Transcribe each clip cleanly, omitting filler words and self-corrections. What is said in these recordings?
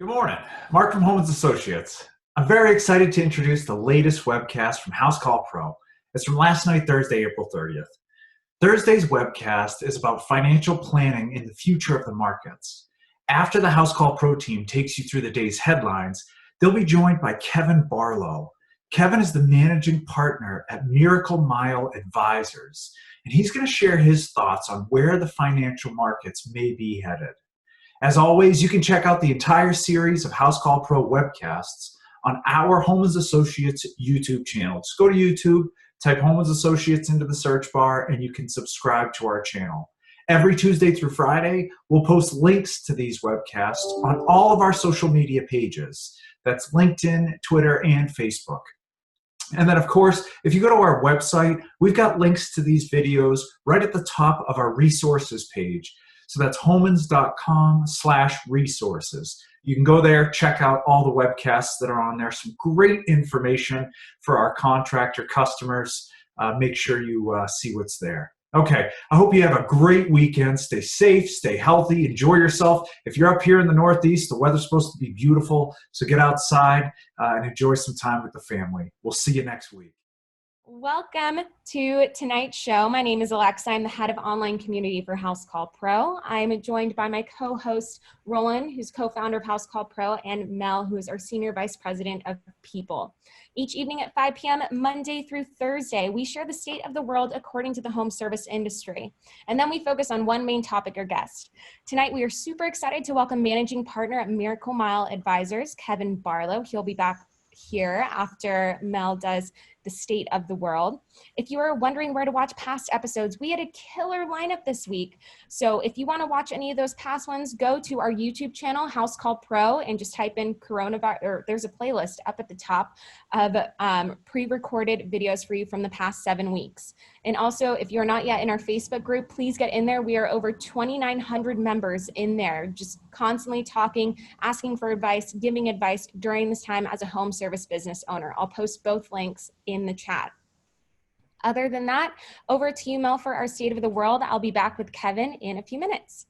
Good morning. Mark from Homans Associates. I'm very excited to introduce the latest webcast from Housecall Pro. It's from last night, Thursday, April 30th. Thursday's webcast is about financial planning in the future of the markets. After the Housecall Pro team takes you through the day's headlines, they'll be joined by Kevin Barlow. Kevin is the managing partner at Miracle Mile Advisors, and he's going to share his thoughts on where the financial markets may be headed. As always, you can check out the entire series of Housecall Pro webcasts on our Homans Associates YouTube channel. Just go to YouTube, type Homans Associates into the search bar, and you can subscribe to our channel. Every Tuesday through Friday, we'll post links to these webcasts on all of our social media pages. That's LinkedIn, Twitter, and Facebook. And then, of course, if you go to our website, we've got links to these videos right at the top of our resources page. So that's homans.com/resources. You can go there, check out all the webcasts that are on there. Some great information for our contractor customers. Make sure you see what's there. Okay, I hope you have a great weekend. Stay safe, stay healthy, enjoy yourself. If you're up here in the Northeast, the weather's supposed to be beautiful. So get outside and enjoy some time with the family. We'll see you next week. Welcome to tonight's show. My name is Alexa. I'm the head of online community for Housecall Pro. I'm joined by my co-host, Roland, who's co-founder of Housecall Pro, and Mel, who is our senior vice president of people. Each evening at 5 p.m., Monday through Thursday, we share the state of the world according to the home service industry. And then we focus on one main topic or guest. Tonight, we are super excited to welcome managing partner at Miracle Mile Advisors, Kevin Barlow. He'll be back here after Mel does the state of the world. If you are wondering where to watch past episodes, we had a killer lineup this week. So if you want to watch any of those past ones, go to our YouTube channel, Housecall Pro, and just type in coronavirus, or there's a playlist up at the top of pre-recorded videos for you from the past 7 weeks. And also, if you're not yet in our Facebook group, please get in there. We are over 2,900 members in there, just constantly talking, asking for advice, giving advice during this time as a home service business owner. I'll post both links in the chat. Other than that, over to you, Mel, for our state of the world. I'll be back with Kevin in a few minutes.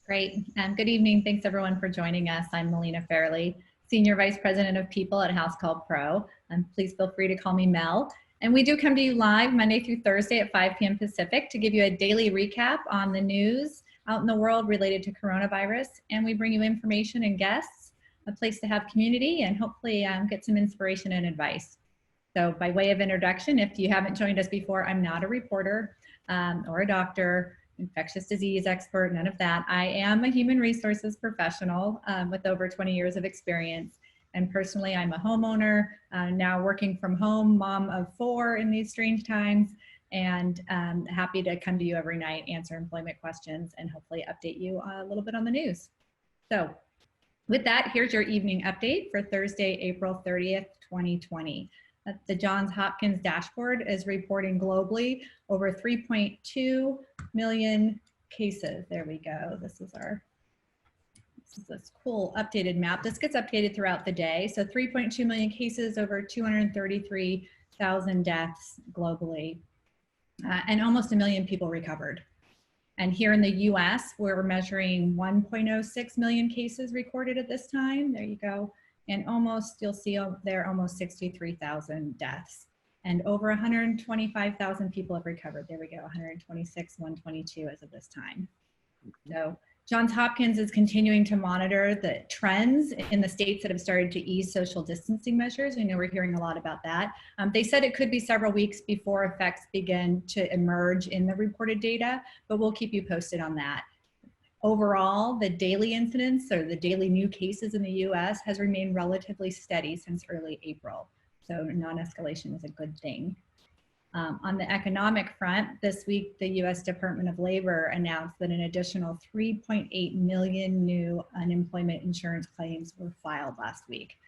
Great. Good evening. Thanks everyone for joining us. I'm Melina Fairley, Senior Vice President of People at Housecall Pro. Please feel free to call me Mel. And we do come to you live Monday through Thursday at 5 p.m. Pacific to give you a daily recap on the news out in the world related to coronavirus. And we bring you information and guests, a place to have community, and hopefully get some inspiration and advice. So by way of introduction, if you haven't joined us before, I'm not a reporter or a doctor, infectious disease expert, none of that. I am a human resources professional with over 20 years of experience. And personally, I'm a homeowner, now working from home, mom of 4 in these strange times, and happy to come to you every night, answer employment questions, and hopefully update you a little bit on the news. So with that, here's your evening update for Thursday, April 30th, 2020. The Johns Hopkins dashboard is reporting globally over 3.2 million cases. There we go. This is this cool updated map. This gets updated throughout the day. So 3.2 million cases, over 233,000 deaths globally, and almost 1 million people recovered. And here in the US, we're measuring 1.06 million cases recorded at this time. There you go. And you'll see there almost 63,000 deaths. And over 125,000 people have recovered. There we go, 126, 122 as of this time. So Johns Hopkins is continuing to monitor the trends in the states that have started to ease social distancing measures. I know we're hearing a lot about that. They said it could be several weeks before effects begin to emerge in the reported data, but we'll keep you posted on that. Overall, the daily incidence or the daily new cases in the US has remained relatively steady since early April. So non-escalation is a good thing. On the economic front, this week, the US Department of Labor announced that an additional 3.8 million new unemployment insurance claims were filed last week.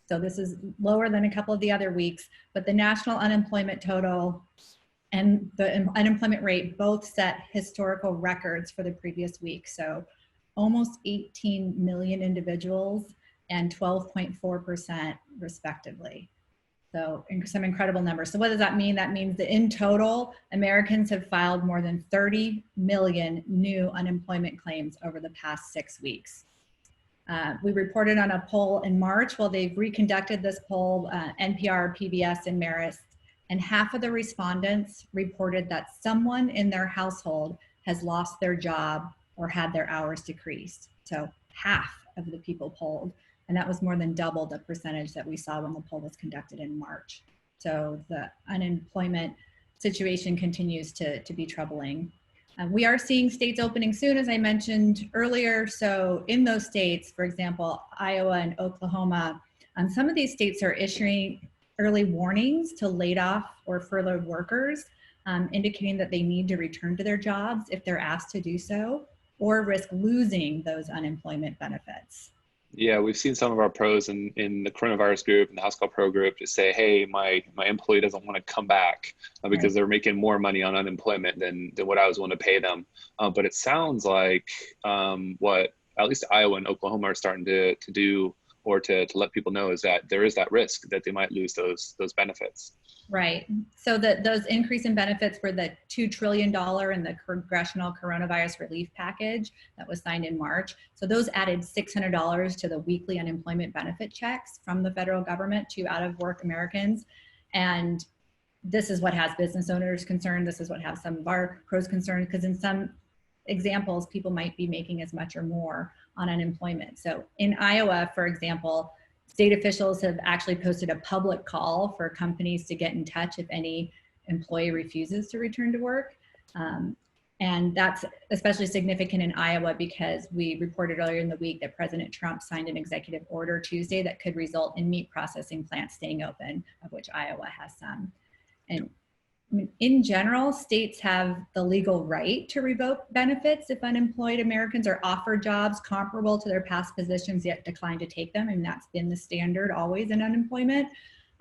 So this is lower than a couple of the other weeks, but the national unemployment total and the unemployment rate both set historical records for the previous week. So almost 18 million individuals and 12.4% respectively. So some incredible numbers. So what does that mean? That means that in total, Americans have filed more than 30 million new unemployment claims over the past 6 weeks. We reported on a poll in March. Well, they've reconducted this poll, NPR, PBS, and Marist, and half of the respondents reported that someone in their household has lost their job or had their hours decreased. So half of the people polled, and that was more than double the percentage that we saw when the poll was conducted in March. So the unemployment situation continues to be troubling. We are seeing states opening soon, as I mentioned earlier. So in those states, for example, Iowa and Oklahoma, some of these states are issuing early warnings to laid off or furloughed workers, indicating that they need to return to their jobs if they're asked to do so, or risk losing those unemployment benefits. Yeah, we've seen some of our pros in the coronavirus group and the Housecall Pro group just say, hey, my employee doesn't want to come back because Right. they're making more money on unemployment than what I was willing to pay them. But it sounds like what at least Iowa and Oklahoma are starting to do, or to let people know, is that there is that risk that they might lose those benefits. Right. So those increase in benefits were the $2 trillion in the congressional coronavirus relief package that was signed in March. So those added $600 to the weekly unemployment benefit checks from the federal government to out of work Americans. And this is what has business owners concerned. This is what has some of our pros concerned, because in some examples, people might be making as much or more on unemployment. So in Iowa, for example, state officials have actually posted a public call for companies to get in touch if any employee refuses to return to work. And that's especially significant in Iowa because we reported earlier in the week that President Trump signed an executive order Tuesday that could result in meat processing plants staying open, of which Iowa has some. And in general, states have the legal right to revoke benefits if unemployed Americans are offered jobs comparable to their past positions yet decline to take them, and that's been the standard always in unemployment.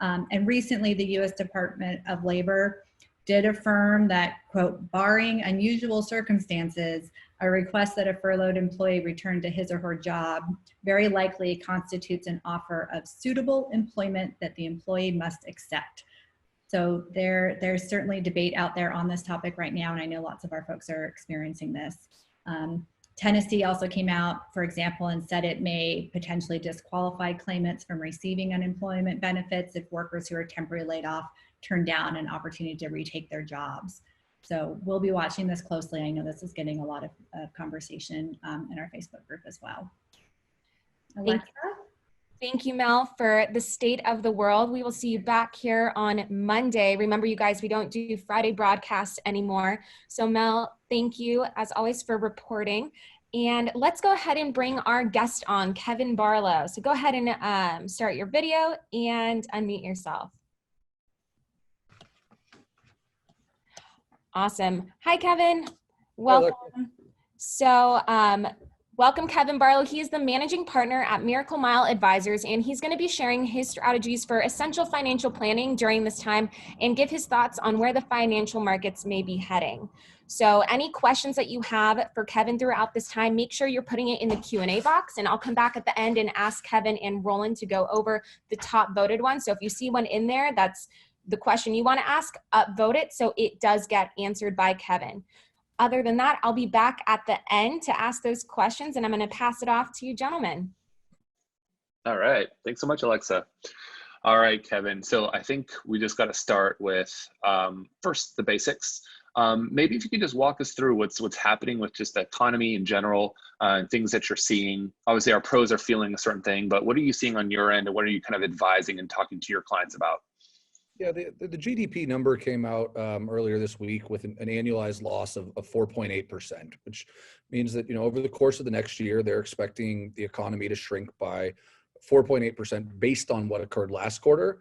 And recently, the U.S. Department of Labor did affirm that, quote, barring unusual circumstances, a request that a furloughed employee return to his or her job very likely constitutes an offer of suitable employment that the employee must accept. So there's certainly debate out there on this topic right now, and I know lots of our folks are experiencing this. Tennessee also came out, for example, and said it may potentially disqualify claimants from receiving unemployment benefits if workers who are temporarily laid off turn down an opportunity to retake their jobs. So we'll be watching this closely. I know this is getting a lot of conversation in our Facebook group as well. Alexa? Thank you, Mel, for the state of the world. We will see you back here on Monday. Remember, you guys, we don't do Friday broadcasts anymore. So Mel, thank you as always for reporting. And let's go ahead and bring our guest on, Kevin Barlow. So go ahead and start your video and unmute yourself. Awesome. Hi, Kevin. Welcome. Welcome, Kevin Barlow. He is the managing partner at Miracle Mile Advisors, and he's going to be sharing his strategies for essential financial planning during this time and give his thoughts on where the financial markets may be heading. So any questions that you have for Kevin throughout this time, make sure you're putting it in the Q&A box, and I'll come back at the end and ask Kevin and Roland to go over the top voted ones. So if you see one in there, that's the question you want to ask, upvote it so it does get answered by Kevin. Other than that, I'll be back at the end to ask those questions, and I'm going to pass it off to you, gentlemen. All right. Thanks so much, Alexa. All right, Kevin. So I think we just got to start with first the basics. Maybe if you could just walk us through what's happening with just the economy in general, and things that you're seeing. Obviously, our pros are feeling a certain thing, but what are you seeing on your end, and what are you kind of advising and talking to your clients about? Yeah, the GDP number came out earlier this week with an annualized loss of 4.8%, which means that, over the course of the next year, they're expecting the economy to shrink by 4.8% based on what occurred last quarter.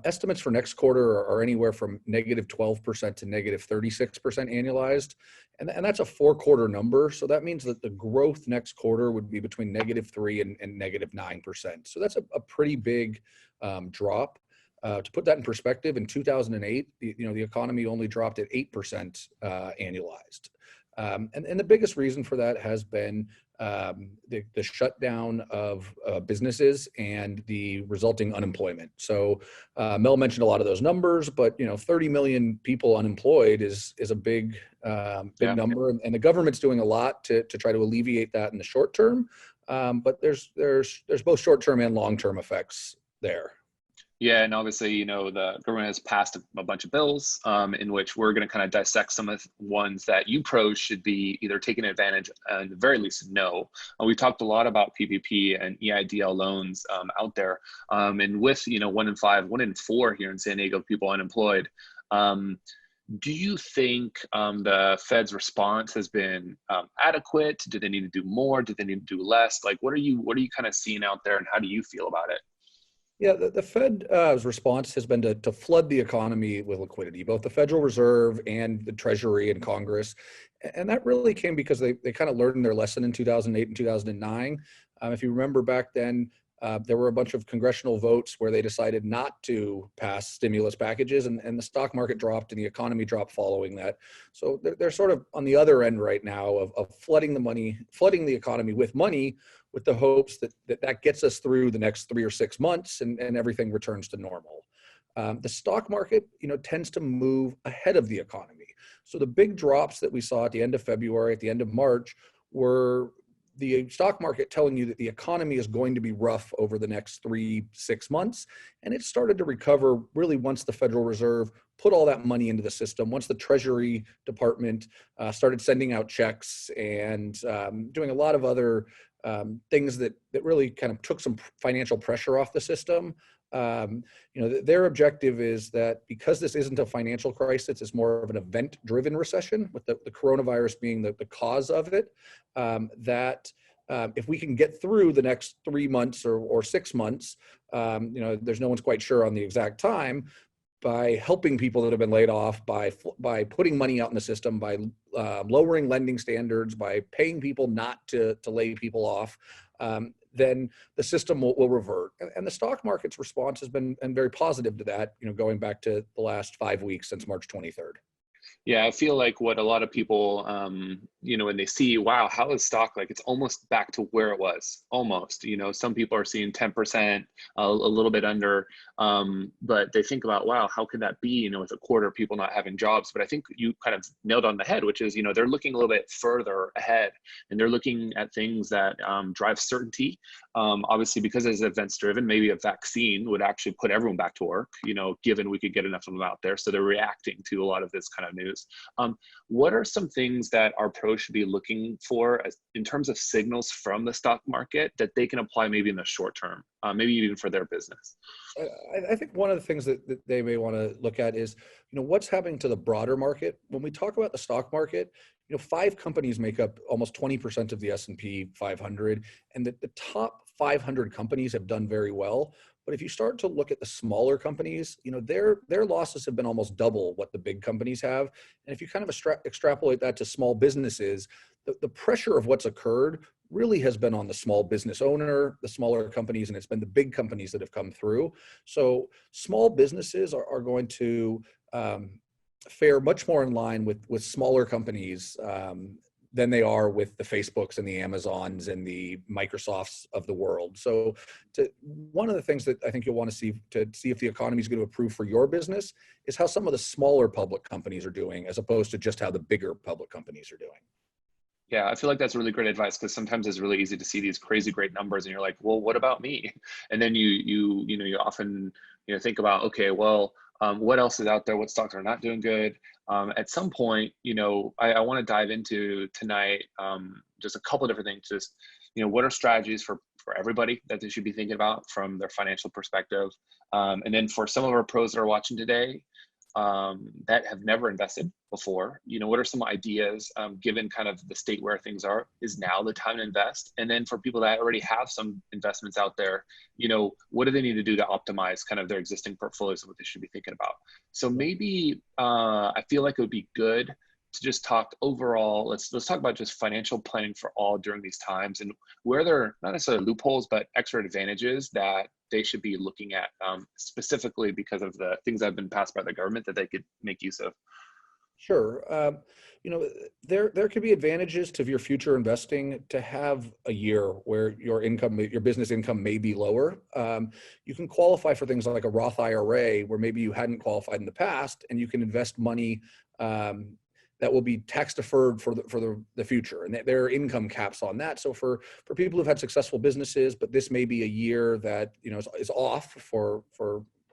Estimates for next quarter are anywhere from negative 12% to negative 36% annualized. And that's a 4-quarter number. So that means that the growth next quarter would be between negative 3% and negative 9%. So that's a pretty big drop. To put that in perspective, in 2008, the economy only dropped at 8% annualized. And the biggest reason for that has been the shutdown of businesses and the resulting unemployment. So Mel mentioned a lot of those numbers, but 30 million people unemployed is a big number, and the government's doing a lot to try to alleviate that in the short term. but there's both short-term and long-term effects there. Yeah, and obviously, the government has passed a bunch of bills in which we're going to kind of dissect some of the ones that you pros should be either taking advantage and at the very least no. We've talked a lot about PPP and EIDL loans out there, and with 1 in 5, 1 in 4 here in San Diego people unemployed. Do you think the Fed's response has been adequate? Do they need to do more? Do they need to do less? Like, what are you kind of seeing out there, and how do you feel about it? Yeah, the Fed's response has been to flood the economy with liquidity, both the Federal Reserve and the Treasury and Congress. And that really came because they kind of learned their lesson in 2008 and 2009. If you remember back then, there were a bunch of congressional votes where they decided not to pass stimulus packages, and the stock market dropped and the economy dropped following that. So they're sort of on the other end right now of flooding the economy with money, with the hopes that gets us through the next 3 or 6 months and everything returns to normal. The stock market, tends to move ahead of the economy. So the big drops that we saw at the end of February, at the end of March, were the stock market telling you that the economy is going to be rough over the next 3-6 months. And it started to recover really once the Federal Reserve put all that money into the system, once the Treasury Department started sending out checks and doing a lot of other things that really kind of took some financial pressure off the system. Their objective is that because this isn't a financial crisis, it's more of an event-driven recession, with the coronavirus being the cause of it, if we can get through the next 3 months or 6 months, there's no one's quite sure on the exact time, by helping people that have been laid off, by putting money out in the system, by lowering lending standards, by paying people not to lay people off, then the system will revert. And the stock market's response has been very positive to that, going back to the last 5 weeks since March 23rd. Yeah, I feel like what a lot of people, when they see, wow, how is stock, like it's almost back to where it was, almost, some people are seeing 10%, a little bit under, but they think about, wow, how could that be, with a quarter of people not having jobs? But I think you kind of nailed on the head, which is, they're looking a little bit further ahead, and they're looking at things that drive certainty. Obviously, because it's events driven, maybe a vaccine would actually put everyone back to work, given we could get enough of them out there. So they're reacting to a lot of this kind of news. What are some things that our pros should be looking for in terms of signals from the stock market that they can apply maybe in the short term, maybe even for their business? I think one of the things that they may want to look at is, what's happening to the broader market. When we talk about the stock market, 5 companies make up almost 20% of the S&P 500, and the top 500 companies have done very well. But if you start to look at the smaller companies, their losses have been almost double what the big companies have. And if you kind of extrapolate that to small businesses, the pressure of what's occurred really has been on the small business owner, the smaller companies, and it's been the big companies that have come through. So small businesses are going to fare much more in line with smaller companies than they are with the Facebooks and the Amazons and the Microsofts of the world. So one of the things that I think you'll want to see if the economy is going to improve for your business is how some of the smaller public companies are doing, as opposed to just how the bigger public companies are doing. Yeah, I feel like that's really great advice, because sometimes it's really easy to see these crazy great numbers and you're like, well, what about me? And then you often think about, okay, well, what else is out there? What stocks are not doing good? At some point, I want to dive into tonight just a couple of different things. Just, what are strategies for everybody that they should be thinking about from their financial perspective? And then for some of our pros that are watching today, that have never invested before, what are some ideas, given kind of the state where things are, is now the time to invest? And then for people that already have some investments out there, what do they need to do to optimize kind of their existing portfolios and what they should be thinking about? So maybe I feel like it would be good to just talk overall. Let's talk about just financial planning for all during these times, and where there are not necessarily loopholes, but extra advantages that they should be looking at, specifically because of the things that have been passed by the government that they could make use of. Sure. There could be advantages to your future investing to have a year where your business income may be lower. You can qualify for things like a Roth IRA, where maybe you hadn't qualified in the past, and you can invest money that will be tax deferred for the future, and there are income caps on that. So for people who've had successful businesses, but this may be a year that is off for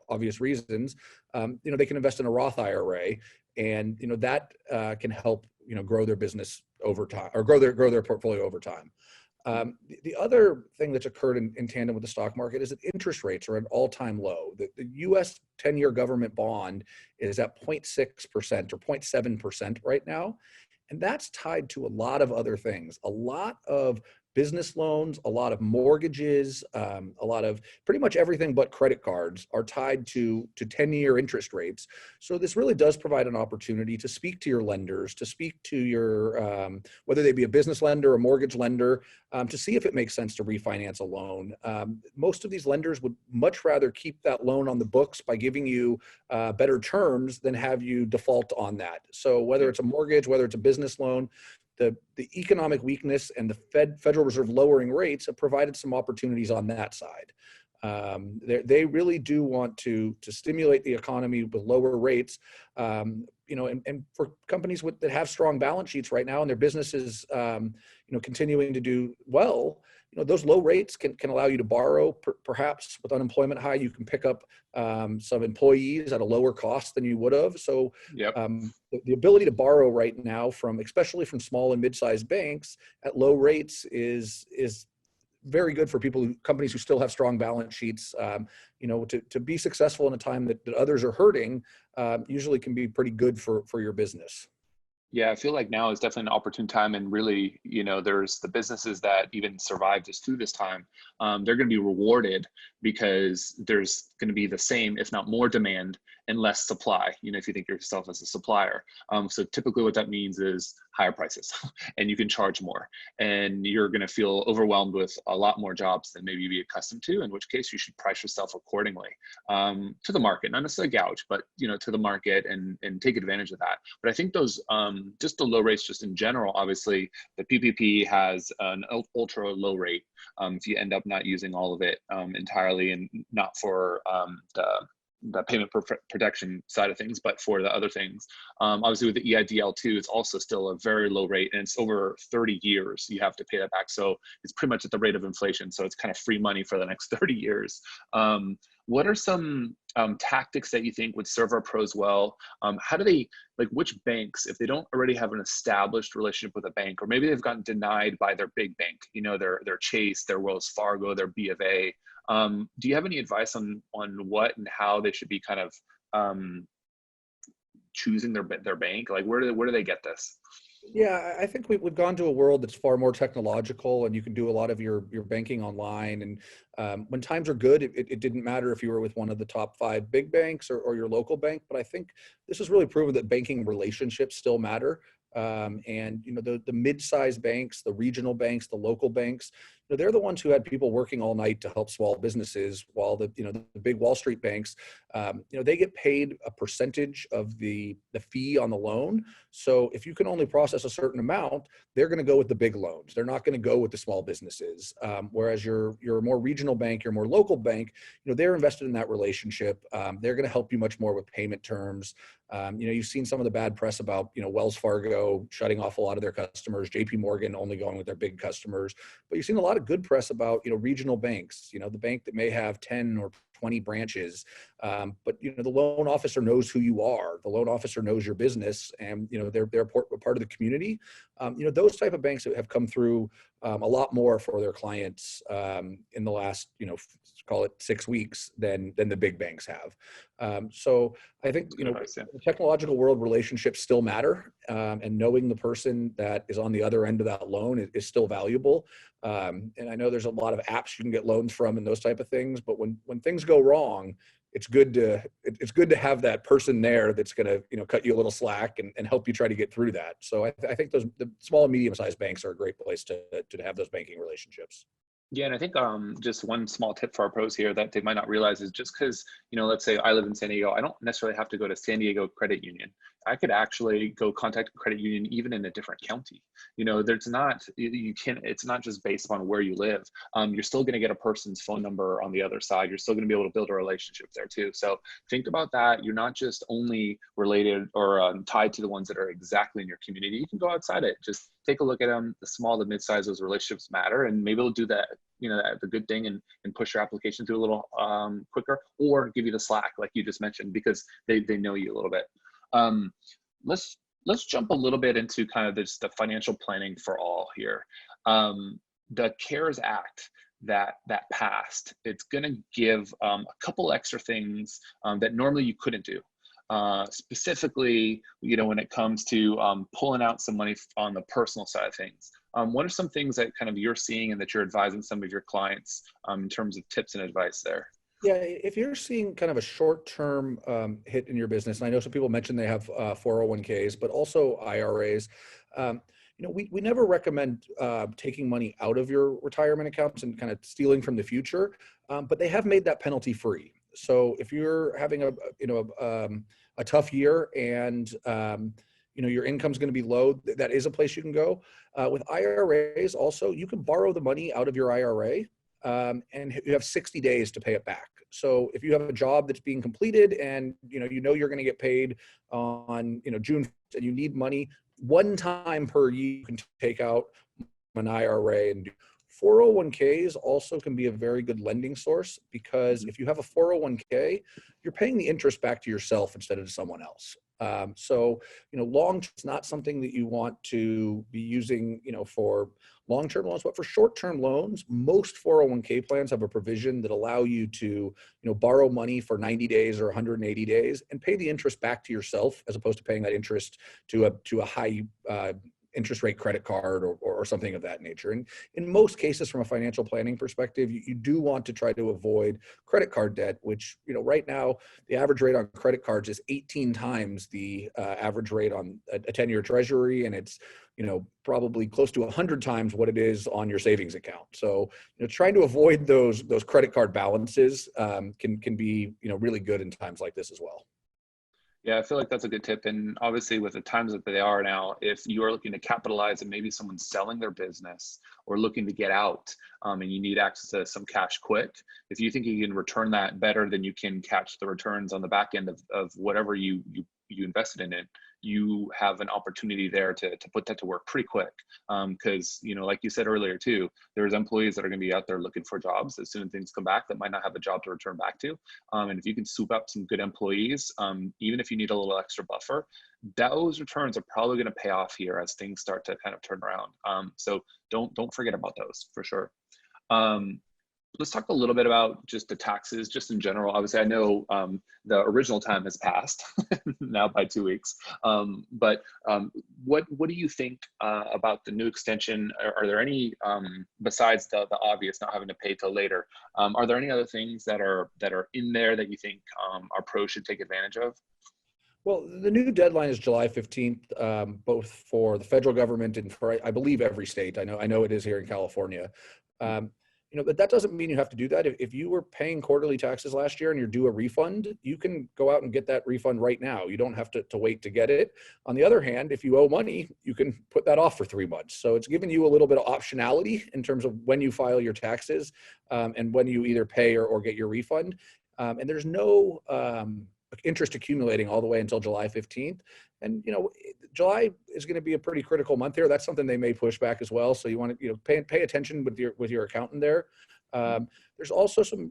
obvious reasons, they can invest in a Roth IRA, and that can help grow their business over time, or grow their portfolio over time. The other thing that's occurred in tandem with the stock market is that interest rates are at an all-time low. The U.S. 10-year government bond is at 0.6% or 0.7% right now. And that's tied to a lot of other things, a lot of business loans, a lot of mortgages, a lot of pretty much everything but credit cards are tied to 10-year interest rates. So this really does provide an opportunity to speak to your lenders, to speak to your, whether they be a business lender or mortgage lender, to see if it makes sense to refinance a loan. Most of these lenders would much rather keep that loan on the books by giving you better terms than have you default on that. So whether it's a mortgage, whether it's a business loan, the economic weakness and the Federal Reserve lowering rates have provided some opportunities on that side. They really do want to stimulate the economy with lower rates, and for companies that have strong balance sheets right now and their businesses, continuing to do well. Those low rates can allow you to borrow. Perhaps with unemployment high, you can pick up some employees at a lower cost than you would have. So Yep. The ability to borrow right now especially from small and mid-sized banks at low rates is very good for companies who still have strong balance sheets. To be successful in a time that others are hurting, usually can be pretty good for your business. Yeah, I feel like now is definitely an opportune time, and really, there's the businesses that even survived us through this time. They're going to be rewarded because there's going to be the same, if not more, demand and less supply. If you think of yourself as a supplier, so typically what that means is higher prices, and you can charge more, and you're going to feel overwhelmed with a lot more jobs than maybe you'd be accustomed to. In which case, you should price yourself accordingly to the market, not necessarily gouge, but to the market, and take advantage of that. But I think those just the low rates, just in general, obviously the PPP has an ultra low rate if you end up not using all of it entirely, and not for the payment protection side of things, but for the other things. Obviously with the EIDL2, it's also still a very low rate, and it's over 30 years you have to pay that back. So it's pretty much at the rate of inflation. So it's kind of free money for the next 30 years. What are some tactics that you think would serve our pros well? How do they, which banks, if they don't already have an established relationship with a bank, or maybe they've gotten denied by their big bank, their Chase, their Wells Fargo, their B of A, do you have any advice on what and how they should be kind of choosing their bank? Where do they get this? Yeah, I think we've gone to a world that's far more technological, and you can do a lot of your banking online. And when times are good, it didn't matter if you were with one of the top 5 big banks or your local bank. But I think this has really proven that banking relationships still matter. And the mid-sized banks, the regional banks, the local banks, they're the ones who had people working all night to help small businesses, while the big Wall Street banks, they get paid a percentage of the fee on the loan. So if you can only process a certain amount, they're going to go with the big loans. They're not going to go with the small businesses. Whereas your more regional bank, your more local bank, they're invested in that relationship. They're going to help you much more with payment terms. You've seen some of the bad press about, Wells Fargo shutting off a lot of their customers, JP Morgan only going with their big customers. But you've seen a lot of good press about, regional banks, the bank that may have 10 or 20 branches. But, the loan officer knows who you are. The loan officer knows your business, and, they're a part of the community. Those type of banks have come through a lot more for their clients in the last, call it 6 weeks than the big banks have. So I think, the technological world, relationships still matter, and knowing the person that is on the other end of that loan is still valuable. And I know there's a lot of apps you can get loans from and those type of things, but when things go wrong, it's good to have that person there that's going to, cut you a little slack and help you try to get through that. So I think the small and medium-sized banks are a great place to have those banking relationships. Yeah, and I think just one small tip for our pros here that they might not realize is just because, let's say I live in San Diego, I don't necessarily have to go to San Diego Credit Union. I could actually go contact a credit union even in a different county. There's not, you can't, it's not just based on where you live. You're still going to get a person's phone number on the other side. You're still going to be able to build a relationship there too. So think about that. You're not just only related or tied to the ones that are exactly in your community. You can go outside it. Just take a look at them. The small, the mid-size, those relationships matter, and maybe they'll do that, the good thing and push your application through a little quicker, or give you the slack like you just mentioned, because they know you a little bit. Let's jump a little bit into kind of the financial planning for all here. The CARES Act that passed, it's going to give a couple extra things that normally you couldn't do. Specifically, when it comes to pulling out some money on the personal side of things. What are some things that kind of you're seeing and that you're advising some of your clients in terms of tips and advice there? Yeah, if you're seeing kind of a short-term hit in your business, and I know some people mentioned they have 401ks, but also IRAs. We never recommend taking money out of your retirement accounts and kind of stealing from the future, but they have made that penalty free. So if you're having a tough year and your income's going to be low, that is a place you can go. With IRAs, also, you can borrow the money out of your IRA. And you have 60 days to pay it back. So if you have a job that's being completed and you're going to get paid on June 1st and you need money, one time per year you can take out an IRA. And 401ks also can be a very good lending source, because if you have a 401k, you're paying the interest back to yourself instead of to someone else. So long term, it's not something that you want to be using, for long-term loans, but for short-term loans, most 401k plans have a provision that allow you to, borrow money for 90 days or 180 days and pay the interest back to yourself, as opposed to paying that interest to a high interest rate credit card or something of that nature. And in most cases, from a financial planning perspective, you do want to try to avoid credit card debt, which, right now, the average rate on credit cards is 18 times the average rate on a 10-year treasury. And it's, probably close to 100 times what it is on your savings account. So, trying to avoid those credit card balances can be, really good in times like this as well. Yeah, I feel like that's a good tip. And obviously, with the times that they are now, if you are looking to capitalize and maybe someone's selling their business or looking to get out and you need access to some cash quick, if you think you can return that better than you can catch the returns on the back end of whatever you invested in it, you have an opportunity there to put that to work pretty quick. Because, like you said earlier too, there's employees that are going to be out there looking for jobs as soon as things come back that might not have a job to return back to. And if you can soup up some good employees, even if you need a little extra buffer, those returns are probably going to pay off here as things start to kind of turn around. So don't forget about those for sure. Let's talk a little bit about just the taxes, just in general. Obviously, I know the original time has passed now by 2 weeks. But what do you think about the new extension? Are there any, besides the obvious not having to pay till later, are there any other things that are in there that you think our pros should take advantage of? Well, the new deadline is July 15th, both for the federal government and for, I believe, every state. I know it is here in California. But that doesn't mean you have to do that. If you were paying quarterly taxes last year and you're due a refund, you can go out and get that refund right now. You don't have to wait to get it. On the other hand, if you owe money, you can put that off for 3 months. So it's giving you a little bit of optionality in terms of when you file your taxes and when you either pay or get your refund. And there's no interest accumulating all the way until July 15th. And, July is going to be a pretty critical month here. That's something they may push back as well. So you want to, pay attention with your accountant there. There's also some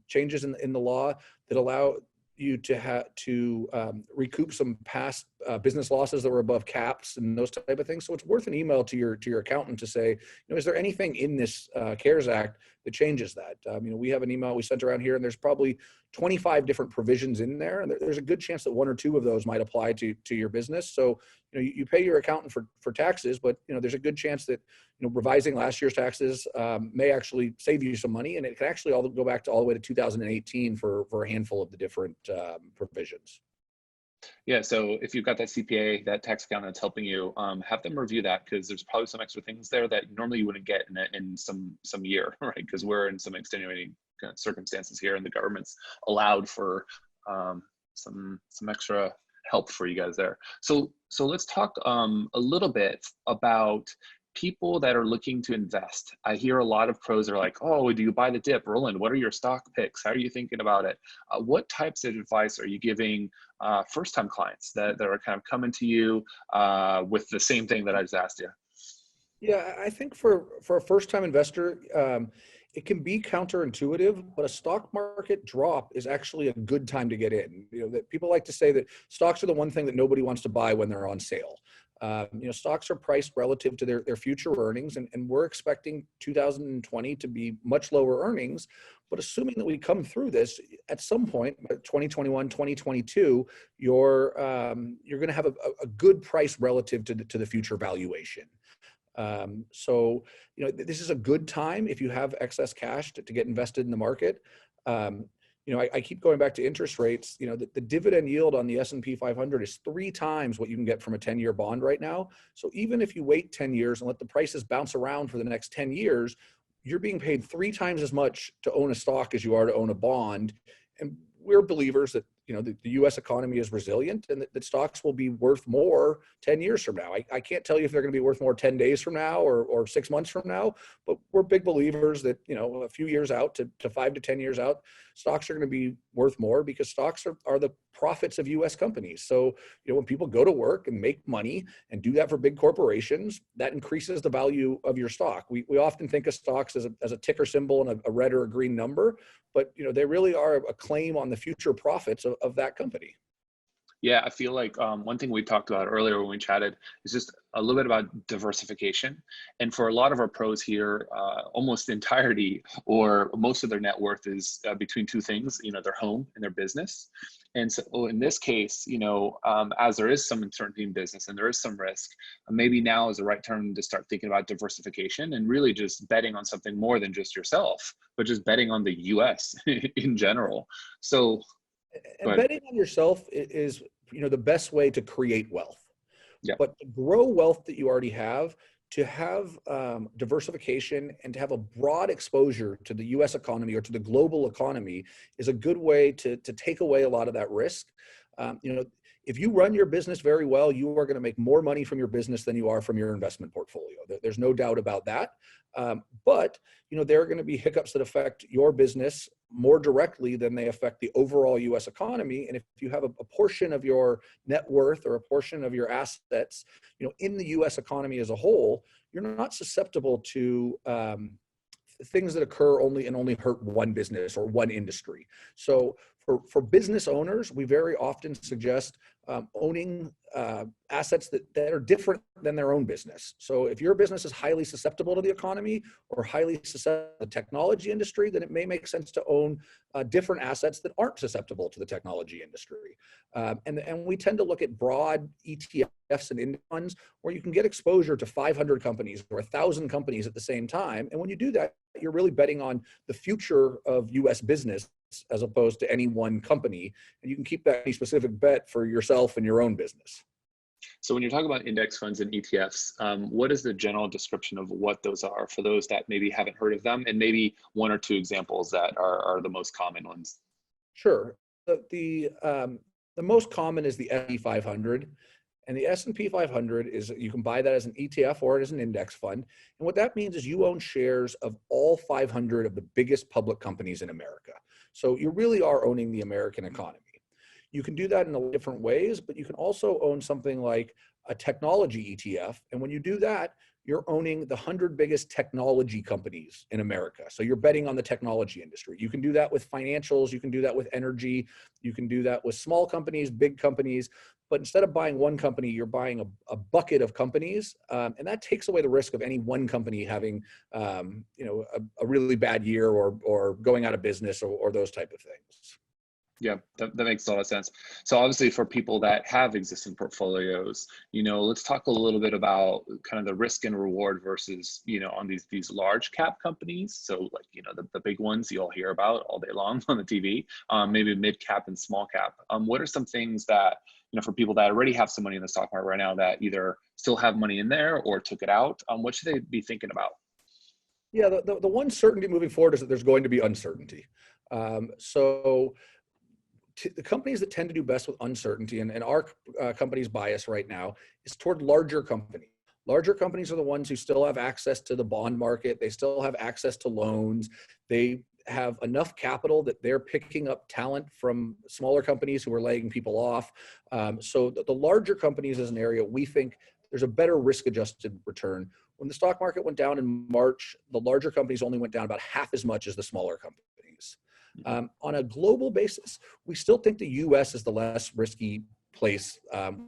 changes in the law that allow you to recoup some past business losses that were above caps and those type of things. So it's worth an email to your accountant to say, is there anything in this CARES Act that changes that? We have an email we sent around here, and there's probably 25 different provisions in there, and there's a good chance that 1 or 2 of those might apply to your business. So you pay your accountant for taxes, but there's a good chance that revising last year's taxes may actually save you some money, and it can actually all go back to all the way to 2018 for a handful of the different provisions. Yeah, so if you've got that CPA, that tax accountant that's helping you, have them review that, because there's probably some extra things there that normally you wouldn't get in some year, right? Because we're in some extenuating circumstances here, and the government's allowed for some extra help for you guys there. So let's talk a little bit about people that are looking to invest. I hear a lot of pros are like, oh, do you buy the dip? Roland, what are your stock picks? How are you thinking about it? What types of advice are you giving first-time clients that are kind of coming to you with the same thing that I just asked you? Yeah, I think for a first-time investor, it can be counterintuitive, but a stock market drop is actually a good time to get in. That people like to say that stocks are the one thing that nobody wants to buy when they're on sale. Stocks are priced relative to their future earnings, and we're expecting 2020 to be much lower earnings. But assuming that we come through this at some point, 2021, 2022, you're going to have a good price relative to the future valuation. This is a good time if you have excess cash to get invested in the market. I keep going back to interest rates. The dividend yield on the S&P 500 is 3 times what you can get from a 10-year bond right now. So even if you wait 10 years and let the prices bounce around for the next 10 years, you're being paid 3 times as much to own a stock as you are to own a bond. And we're believers that the U.S. economy is resilient and that stocks will be worth more 10 years from now. I can't tell you if they're going to be worth more 10 days from now or 6 months from now, but we're big believers that, a few years out to 5 to 10 years out, stocks are going to be worth more because stocks are the profits of U.S. companies. So, when people go to work and make money and do that for big corporations, that increases the value of your stock. We often think of stocks as a ticker symbol and a red or a green number, but they really are a claim on the future profits of that company. Yeah, I feel like one thing we talked about earlier when we chatted is just a little bit about diversification. And for a lot of our pros here, almost the entirety or most of their net worth is between 2 things, their home and their business. And so in this case, as there is some uncertainty in business and there is some risk, maybe now is the right time to start thinking about diversification and really just betting on something more than just yourself, but just betting on the US in general. So and betting on yourself is the best way to create wealth. Yeah. But to grow wealth that you already have, to have diversification and to have a broad exposure to the U.S. economy or to the global economy is a good way to take away a lot of that risk. If you run your business very well, you are going to make more money from your business than you are from your investment portfolio. There's no doubt about that. But there are going to be hiccups that affect your business more directly than they affect the overall U.S. economy. And if you have a portion of your net worth or a portion of your assets, in the U.S. economy as a whole, you're not susceptible to things that occur only hurt one business or one industry. So for business owners, we very often suggest owning assets that are different than their own business. So if your business is highly susceptible to the economy or highly susceptible to the technology industry, then it may make sense to own different assets that aren't susceptible to the technology industry. And we tend to look at broad ETFs and index funds where you can get exposure to 500 companies or 1,000 companies at the same time. And when you do that, you're really betting on the future of U.S. business as opposed to any one company. And you can keep that specific bet for yourself and your own business. So when you're talking about index funds and ETFs, what is the general description of what those are for those that maybe haven't heard of them, and maybe 1 or 2 examples that are the most common ones? Sure. The most common is the S&P 500. And the S&P 500 is, you can buy that as an ETF or as an index fund. And what that means is you own shares of all 500 of the biggest public companies in America. So you really are owning the American economy. You can do that in different ways, but you can also own something like a technology ETF. And when you do that, you're owning the 100 biggest technology companies in America. So you're betting on the technology industry. You can do that with financials. You can do that with energy. You can do that with small companies, big companies. But instead of buying one company, you're buying a bucket of companies. And that takes away the risk of any one company having a really bad year or going out of business or those type of things. Yeah, that makes a lot of sense. So obviously for people that have existing portfolios, let's talk a little bit about kind of the risk and reward versus, on these large cap companies. So like, the big ones you'll hear about all day long on the TV, maybe mid cap and small cap. What are some things that, for people that already have some money in the stock market right now that either still have money in there or took it out, what should they be thinking about? Yeah, the one certainty moving forward is that there's going to be uncertainty. So the companies that tend to do best with uncertainty, and our company's bias right now is toward larger companies. Larger companies are the ones who still have access to the bond market. They still have access to loans. They have enough capital that they're picking up talent from smaller companies who are laying people off. So the larger companies is an area we think there's a better risk-adjusted return. When the stock market went down in March, the larger companies only went down about half as much as the smaller companies. On a global basis, we still think the US is the less risky place.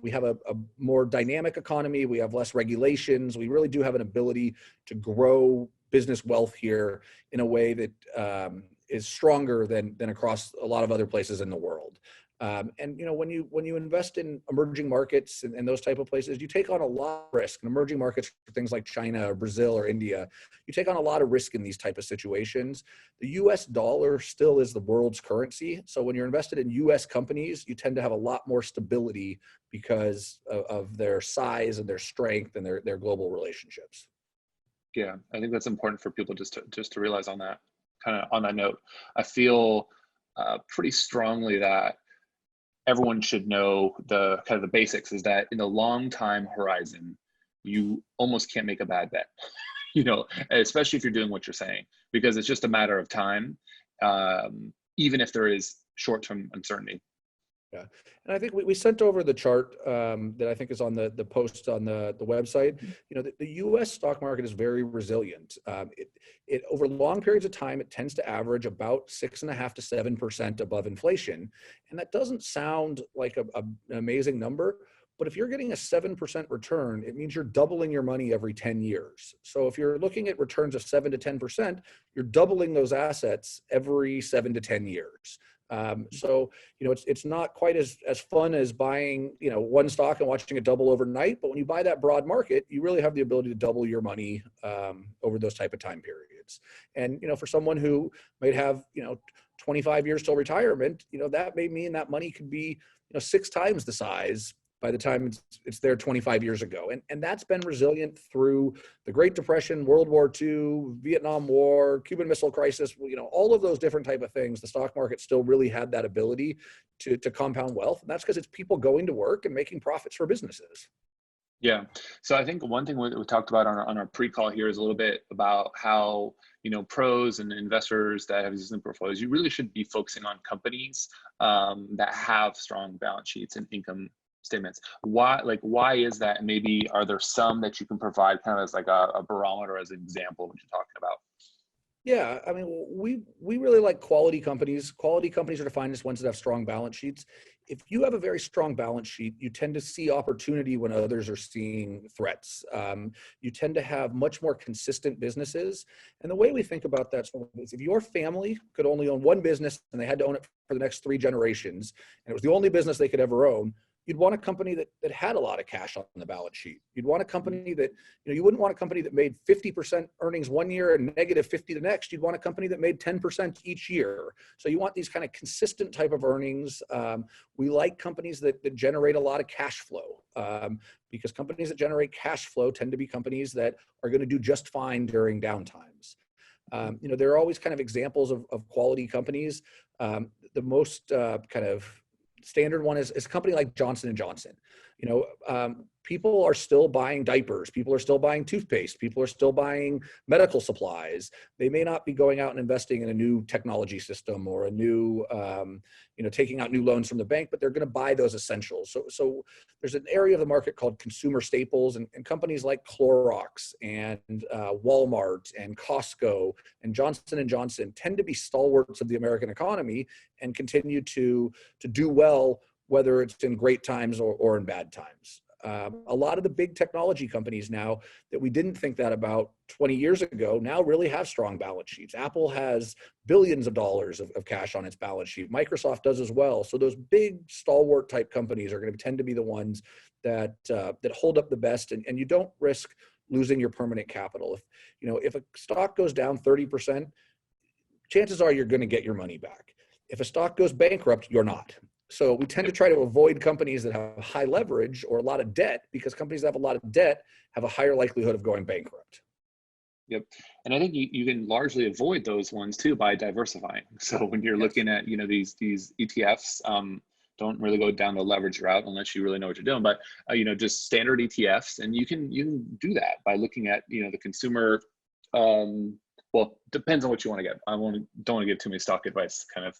We have a more dynamic economy. We have less regulations. We really do have an ability to grow business wealth here in a way that is stronger than across a lot of other places in the world. And when you invest in emerging markets and those type of places, you take on a lot of risk. In emerging markets, for things like China or Brazil or India, you take on a lot of risk in these type of situations. The US dollar still is the world's currency. So when you're invested in US companies, you tend to have a lot more stability because of their size and their strength and their global relationships. Yeah, I think that's important for people just to realize on that. Kind of on that note, I feel pretty strongly that everyone should know the kind of the basics is that in the long time horizon, you almost can't make a bad bet, especially if you're doing what you're saying, because it's just a matter of time, even if there is short-term uncertainty. Yeah, and I think we sent over the chart that I think is on the post on the website. The U.S. stock market is very resilient. It over long periods of time, it tends to average about 6.5% to 7% above inflation, and that doesn't sound like an amazing number. But if you're getting a 7% return, it means you're doubling your money every 10 years. So if you're looking at returns of 7 to 10%, you're doubling those assets every 7 to 10 years. So it's not quite as fun as buying one stock and watching it double overnight. But when you buy that broad market, you really have the ability to double your money over those type of time periods. And for someone who might have 25 years till retirement, that may mean that money could be 6 times the size by the time it's there 25 years ago. And that's been resilient through the Great Depression, World War II, Vietnam War, Cuban Missile Crisis, all of those different type of things. The stock market still really had that ability to compound wealth. And that's because it's people going to work and making profits for businesses. Yeah. So I think one thing we talked about on our pre-call here is a little bit about how, pros and investors that have existing portfolios, you really should be focusing on companies that have strong balance sheets and income statements. Why is that? And maybe are there some that you can provide kind of as like a barometer, as an example of what you're talking about? Yeah, I mean, we really like quality companies. Quality companies are defined as ones that have strong balance sheets. If you have a very strong balance sheet, you tend to see opportunity when others are seeing threats. You tend to have much more consistent businesses. And the way we think about that is if your family could only own one business and they had to own it for the next 3 generations, and it was the only business they could ever own, you'd want a company that had a lot of cash on the balance sheet. You'd want a company that, you wouldn't want a company that made 50% earnings one year and negative 50 the next. You'd want a company that made 10% each year. So you want these kind of consistent type of earnings. We like companies that generate a lot of cash flow because companies that generate cash flow tend to be companies that are going to do just fine during downtimes. There are always kind of examples of quality companies. The most kind of standard one is a company like Johnson & Johnson. People are still buying diapers. People are still buying toothpaste. People are still buying medical supplies. They may not be going out and investing in a new technology system or a new, taking out new loans from the bank, but they're going to buy those essentials. So there's an area of the market called consumer staples, and companies like Clorox and Walmart and Costco and Johnson & Johnson tend to be stalwarts of the American economy and continue to do well, whether it's in great times or in bad times. A lot of the big technology companies now that we didn't think that about 20 years ago now really have strong balance sheets. Apple has billions of dollars of cash on its balance sheet. Microsoft does as well. So those big stalwart type companies are going to tend to be the ones that hold up the best, and you don't risk losing your permanent capital. If a stock goes down 30%, chances are you're going to get your money back. If a stock goes bankrupt, you're not. So we tend to try to avoid companies that have high leverage or a lot of debt, because companies that have a lot of debt have a higher likelihood of going bankrupt. Yep. And I think you can largely avoid those ones too by diversifying. So when you're looking at, these ETFs, don't really go down the leverage route unless you really know what you're doing, but just standard ETFs, and you can do that by looking at, the consumer, well, depends on what you want to get. Don't want to give too many stock advice kind of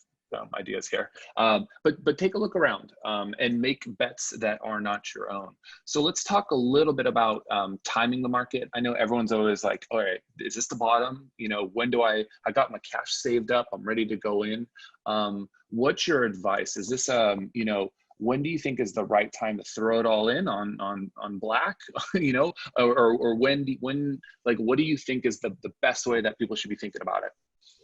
ideas here. But take a look around and make bets that are not your own. So let's talk a little bit about timing the market. I know everyone's always like, all right, is this the bottom? When do I got my cash saved up, I'm ready to go in. What's your advice? Is this, when do you think is the right time to throw it all in on black, or when, like, what do you think is the best way that people should be thinking about it?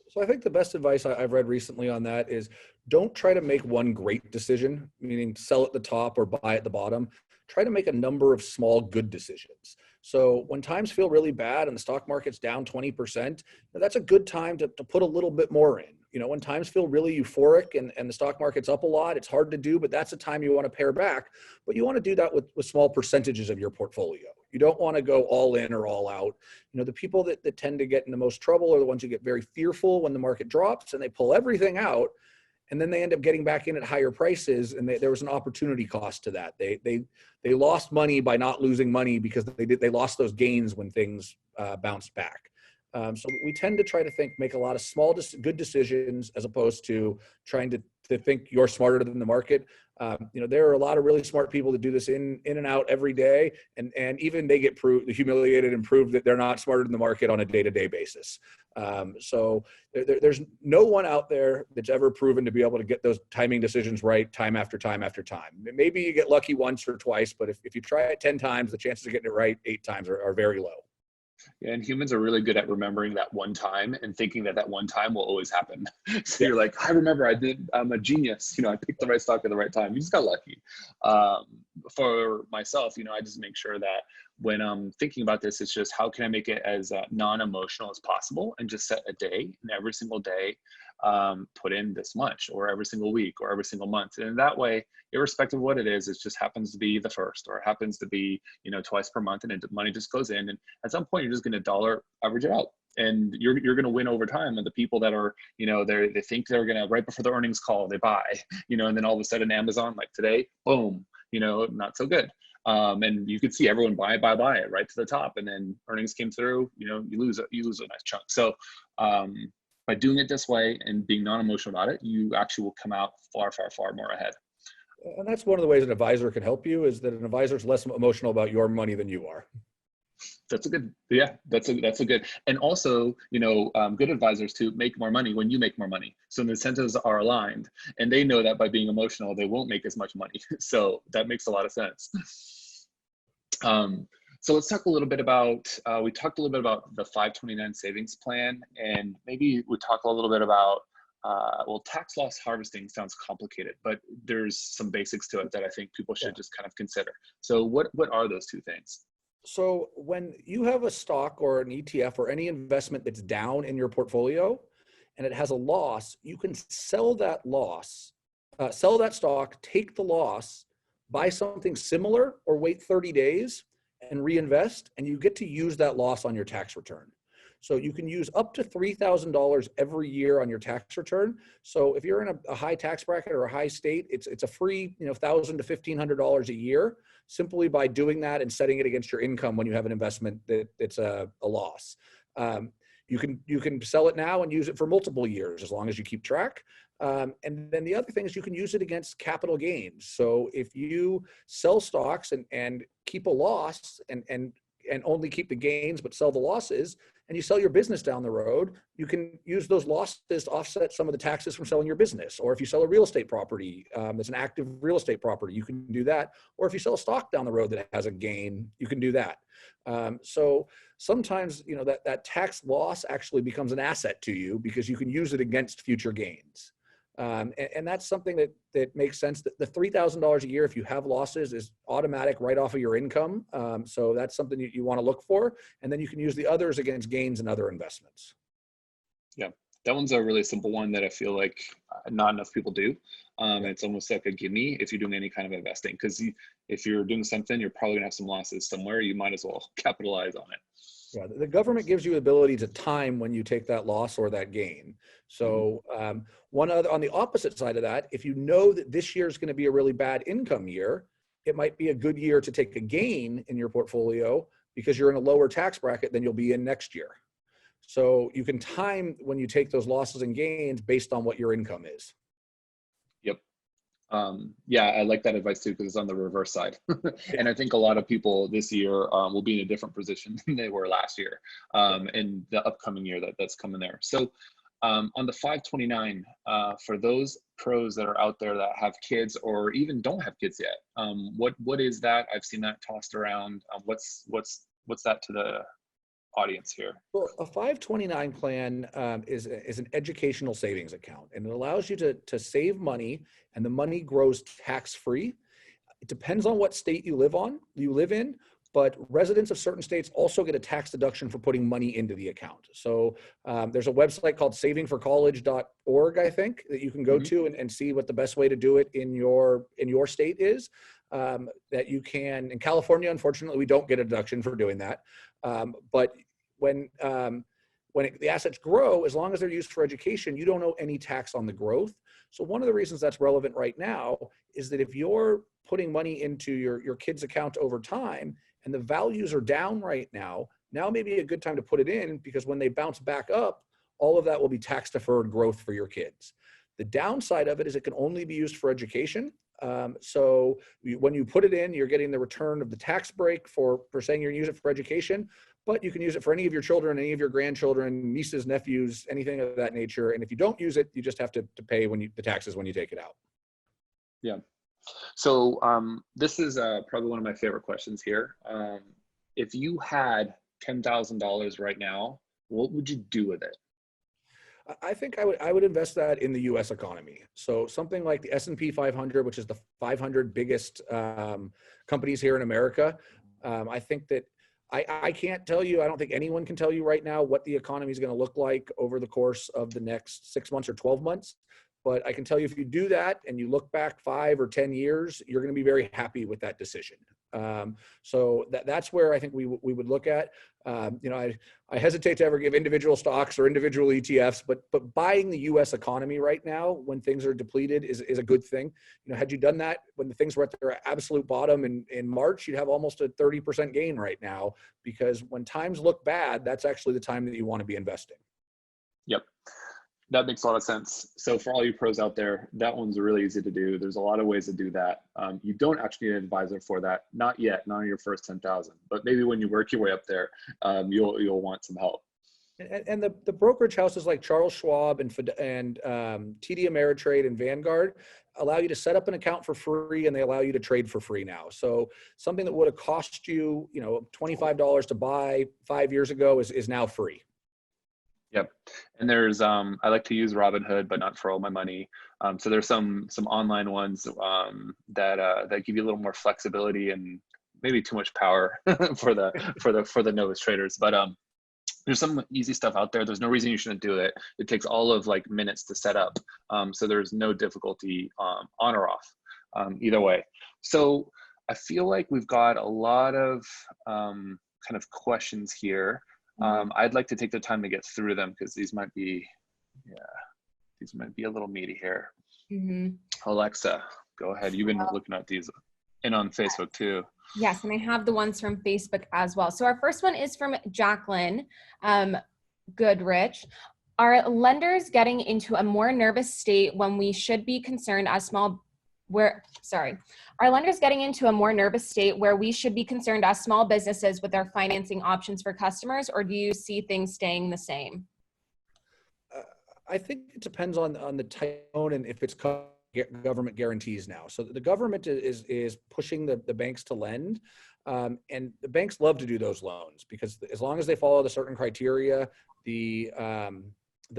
So I think the best advice I've read recently on that is don't try to make one great decision, meaning sell at the top or buy at the bottom. Try to make a number of small good decisions. So when times feel really bad and the stock market's down 20%, that's a good time to put a little bit more in. When times feel really euphoric and the stock market's up a lot, it's hard to do, but that's a time you want to pare back. But you want to do that with small percentages of your portfolio. You don't want to go all in or all out. The people that tend to get in the most trouble are the ones who get very fearful when the market drops and they pull everything out, and then they end up getting back in at higher prices, and there was an opportunity cost to that. They lost money by not losing money because they lost those gains when things bounced back. So we tend to try to make a lot of small, good decisions as opposed to trying to think you're smarter than the market. There are a lot of really smart people that do this in and out every day, and even they get humiliated and prove that they're not smarter than the market on a day-to-day basis. So there's no one out there that's ever proven to be able to get those timing decisions right time after time after time. Maybe you get lucky once or twice, but if you try it 10 times, the chances of getting it right 8 times are very low. Yeah, and humans are really good at remembering that one time and thinking that one time will always happen. So you're like, I remember I'm a genius. I picked the right stock at the right time. You just got lucky. For myself, I just make sure that when I'm thinking about this, it's just how can I make it as non-emotional as possible and just set a day, and every single day put in this much, or every single week, or every single month. And that way, irrespective of what it is, it just happens to be the first, or it happens to be, twice per month, and money just goes in. And at some point, you're just going to dollar average it out. And you're going to win over time. And the people that are, they think they're going to, right before the earnings call, they buy, and then all of a sudden Amazon, like today, boom, not so good. And you could see everyone buy it right to the top. And then earnings came through, you lose a nice chunk. So by doing it this way and being non-emotional about it, you actually will come out far, far, far more ahead. And that's one of the ways an advisor can help you, is that an advisor is less emotional about your money than you are. That's a good, that's a good. And also, good advisors too make more money when you make more money. So the incentives are aligned, and they know that by being emotional, they won't make as much money. So that makes a lot of sense. So let's talk a little bit about, we talked a little bit about the 529 savings plan, and maybe we talk a little bit about, tax loss harvesting sounds complicated, but there's some basics to it that I think people should just kind of consider. So what are those two things? So when you have a stock or an ETF or any investment that's down in your portfolio and it has a loss, you can sell that stock, take the loss, buy something similar, or wait 30 days and reinvest, and you get to use that loss on your tax return. So you can use up to $3,000 every year on your tax return. So if you're in a high tax bracket or a high state, it's a free, $1,000 to $1,500 a year, simply by doing that and setting it against your income when you have an investment that's a loss. You can sell it now and use it for multiple years as long as you keep track. And then the other thing is you can use it against capital gains. So if you sell stocks and keep a loss and only keep the gains but sell the losses, and you sell your business down the road, you can use those losses to offset some of the taxes from selling your business. Or if you sell a real estate property, that's an active real estate property, you can do that. Or if you sell a stock down the road that has a gain, you can do that. So sometimes, that tax loss actually becomes an asset to you because you can use it against future gains. And that's something that makes sense. The $3,000 a year, if you have losses, is automatic right off of your income. So that's something you want to look for. And then you can use the others against gains and other investments. Yeah, that one's a really simple one that I feel like not enough people do. It's almost like a gimme if you're doing any kind of investing, because if you're doing something, you're probably gonna have some losses somewhere. You might as well capitalize on it. Yeah, the government gives you the ability to time when you take that loss or that gain. So one other, on the opposite side of that, if you know that this year is going to be a really bad income year, it might be a good year to take a gain in your portfolio because you're in a lower tax bracket than you'll be in next year. So you can time when you take those losses and gains based on what your income is. Yep. Yeah, I like that advice too, because it's on the reverse side. And I think a lot of people this year will be in a different position than they were last year in the upcoming year that's coming there. So on the 529, for those pros that are out there that have kids or even don't have kids yet, what is that? I've seen that tossed around. What's that to the audience here? Well, a 529 plan is an educational savings account, and it allows you to save money, and the money grows tax-free. It depends on what state you live in, but residents of certain states also get a tax deduction for putting money into the account. So there's a website called savingforcollege.org, I think, that you can go to and see what the best way to do it in your state is. That you can, in California, unfortunately, we don't get a deduction for doing that. But when the assets grow, as long as they're used for education, you don't owe any tax on the growth. So one of the reasons that's relevant right now is that if you're putting money into your kid's account over time and the values are down right now may be a good time to put it in, because when they bounce back up, all of that will be tax deferred growth for your kids. The downside of it is it can only be used for education. So when you put it in, you're getting the return of the tax break for saying you're using it for education, but you can use it for any of your children, any of your grandchildren, nieces, nephews, anything of that nature. And if you don't use it, you just have to pay the taxes when you take it out. Yeah. So this is probably one of my favorite questions here. If you had $10,000 right now, what would you do with it? I think I would invest that in the U.S. economy. So something like the S&P 500, which is the 500 biggest companies here in America. I think that I can't tell you, I don't think anyone can tell you right now what the economy is going to look like over the course of the next 6 months or 12 months. But I can tell you, if you do that and you look back 5 or 10 years, you're going to be very happy with that decision. So that's where I think we would look at. I hesitate to ever give individual stocks or individual ETFs, but buying the U.S. economy right now when things are depleted is a good thing. Had you done that when the things were at their absolute bottom in March, you'd have almost a 30% gain right now, because when times look bad, that's actually the time that you want to be investing. Yep. That makes a lot of sense. So for all you pros out there, that one's really easy to do. There's a lot of ways to do that. You don't actually need an advisor for that. Not yet, not on your first 10,000, but maybe when you work your way up there, you'll want some help. And the brokerage houses like Charles Schwab and TD Ameritrade and Vanguard allow you to set up an account for free, and they allow you to trade for free now. So something that would have cost you, $25 to buy 5 years ago is now free. Yep. And there's, I like to use Robinhood, but not for all my money. So there's some online ones that give you a little more flexibility and maybe too much power for the novice traders. But there's some easy stuff out there. There's no reason you shouldn't do it. It takes all of like minutes to set up. So there's no difficulty on or off either way. So I feel like we've got a lot of kind of questions here. I'd like to take the time to get through them, because these might be a little meaty here. Alexa, go ahead. You've been looking at these and on Facebook too. Yes, and I have the ones from Facebook as well. So our first one is from Jacqueline Goodrich. Are lenders getting into a more nervous state when we should be concerned as small Are lenders getting into a more nervous state where we should be concerned as small businesses with their financing options for customers, or do you see things staying the same? I think it depends on the tone and if it's government guarantees now. So the government is pushing the banks to lend, and the banks love to do those loans, because as long as they follow the certain criteria, the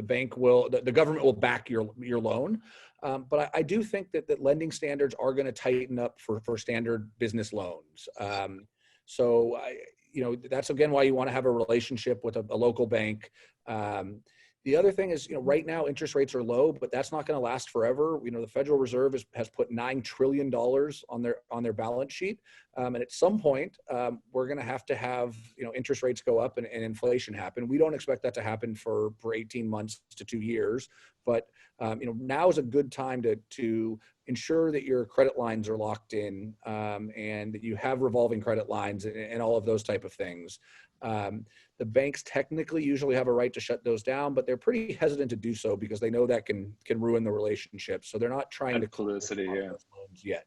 government will back your loan. But I do think that lending standards are going to tighten up for standard business loans. So that's again why you want to have a relationship with a local bank. The other thing is, right now interest rates are low, but that's not going to last forever. The Federal Reserve has put $9 trillion on their balance sheet. And at some point, we're going to have, interest rates go up and inflation happen. We don't expect that to happen for 18 months to 2 years. But, now is a good time to ensure that your credit lines are locked in, and that you have revolving credit lines and all of those type of things. The banks technically usually have a right to shut those down, but they're pretty hesitant to do so because they know that can ruin the relationship. So they're not trying to publicity, yeah, those loans yet.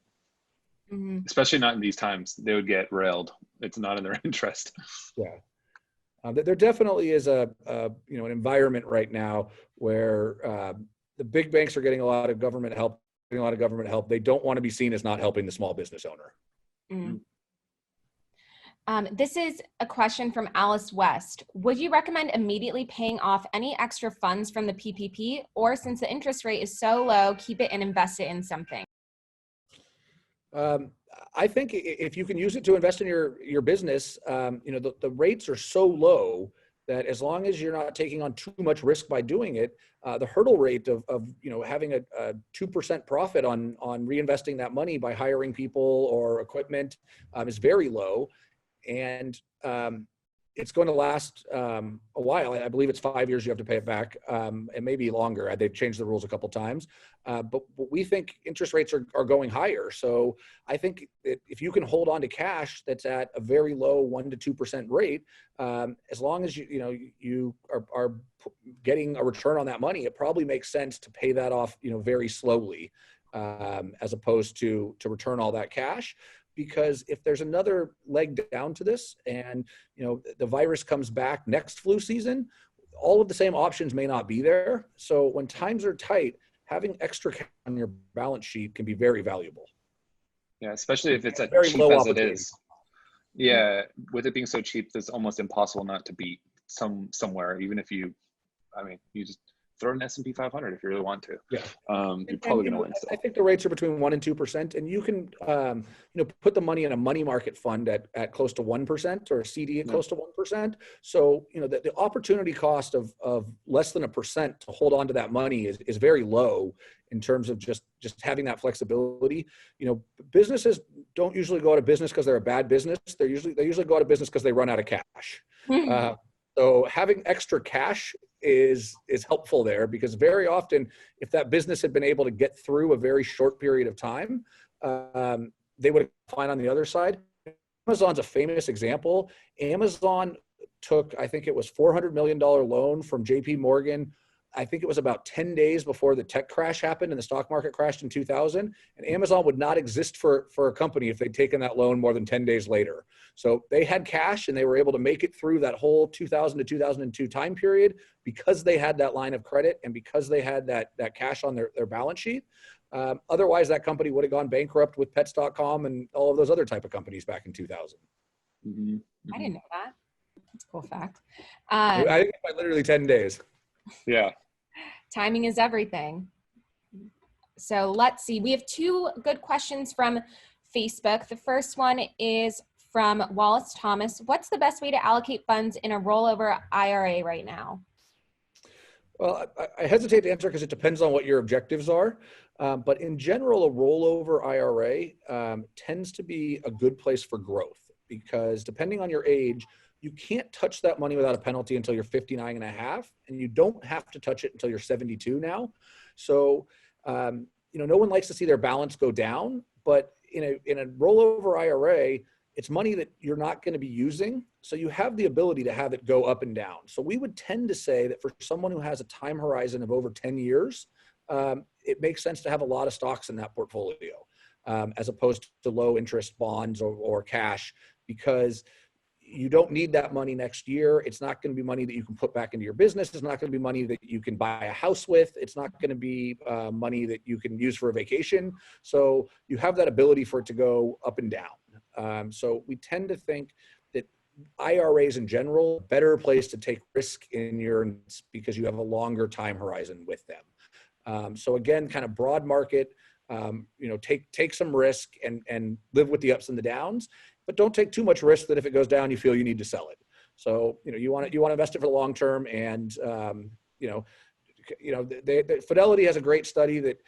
Mm-hmm. Especially not in these times. They would get railed. It's not in their interest. Yeah. There definitely is an environment right now where the big banks are getting a lot of government help. They don't want to be seen as not helping the small business owner. Mm-hmm. This is a question from Alice West. Would you recommend immediately paying off any extra funds from the PPP, or since the interest rate is so low, keep it and invest it in something? I think if you can use it to invest in your business, the rates are so low that as long as you're not taking on too much risk by doing it, the hurdle rate of having a 2% profit on reinvesting that money by hiring people or equipment is very low. And it's going to last a while. I believe it's 5 years you have to pay it back, and maybe longer. They've changed the rules a couple times. But we think interest rates are going higher. So I think that if you can hold on to cash that's at a very low 1% to 2% rate, as long as you are getting a return on that money, it probably makes sense to pay that off very slowly, as opposed to return all that cash. Because if there's another leg down to this and, the virus comes back next flu season, all of the same options may not be there. So when times are tight, having extra cash on your balance sheet can be very valuable. Yeah, especially if it's as very cheap low as it opportunity. is. Yeah, with it being so cheap, it's almost impossible not to beat somewhere, even if you just throw an S&P 500 if you really want to. Yeah. You're probably going to win. I think the rates are between 1% and 2%, and you can, put the money in a money market fund at close to 1% or a CD at close to 1%. So, the opportunity cost of less than 1% to hold on to that money is very low in terms of just having that flexibility. Businesses don't usually go out of business because they're a bad business. They usually go out of business because they run out of cash. So having extra cash is helpful there, because very often if that business had been able to get through a very short period of time, they would have been fine on the other side. Amazon's a famous example. Amazon took, I think it was $400 million loan from JP Morgan. I think it was about 10 days before the tech crash happened and the stock market crashed in 2000. And Amazon would not exist for a company if they'd taken that loan more than 10 days later. So they had cash and they were able to make it through that whole 2000 to 2002 time period because they had that line of credit and because they had that cash on their balance sheet. Otherwise, that company would have gone bankrupt with Pets.com and all of those other type of companies back in 2000. Mm-hmm. I didn't know that. That's a cool fact. I think by literally 10 days. Yeah. Timing is everything. So let's see. We have two good questions from Facebook. The first one is from Wallace Thomas. What's the best way to allocate funds in a rollover IRA right now? Well, I hesitate to answer because it depends on what your objectives are. But in general, a rollover IRA tends to be a good place for growth, because depending on your age, you can't touch that money without a penalty until you're 59 and a half, and you don't have to touch it until you're 72 now. So, no one likes to see their balance go down, but in a rollover IRA, it's money that you're not going to be using. So you have the ability to have it go up and down. So we would tend to say that for someone who has a time horizon of over 10 years, it makes sense to have a lot of stocks in that portfolio, as opposed to low interest bonds or cash, because you don't need that money next year. It's not going to be money that you can put back into your business. It's not going to be money that you can buy a house with. It's not going to be money that you can use for a vacation. So you have that ability for it to go up and down. So we tend to think that IRAs in general, a better place to take risk in your, because you have a longer time horizon with them. So again, kind of broad market, take some risk and live with the ups and the downs. But don't take too much risk that if it goes down, you feel you need to sell it. So, you want to invest it for the long term and, Fidelity has a great study that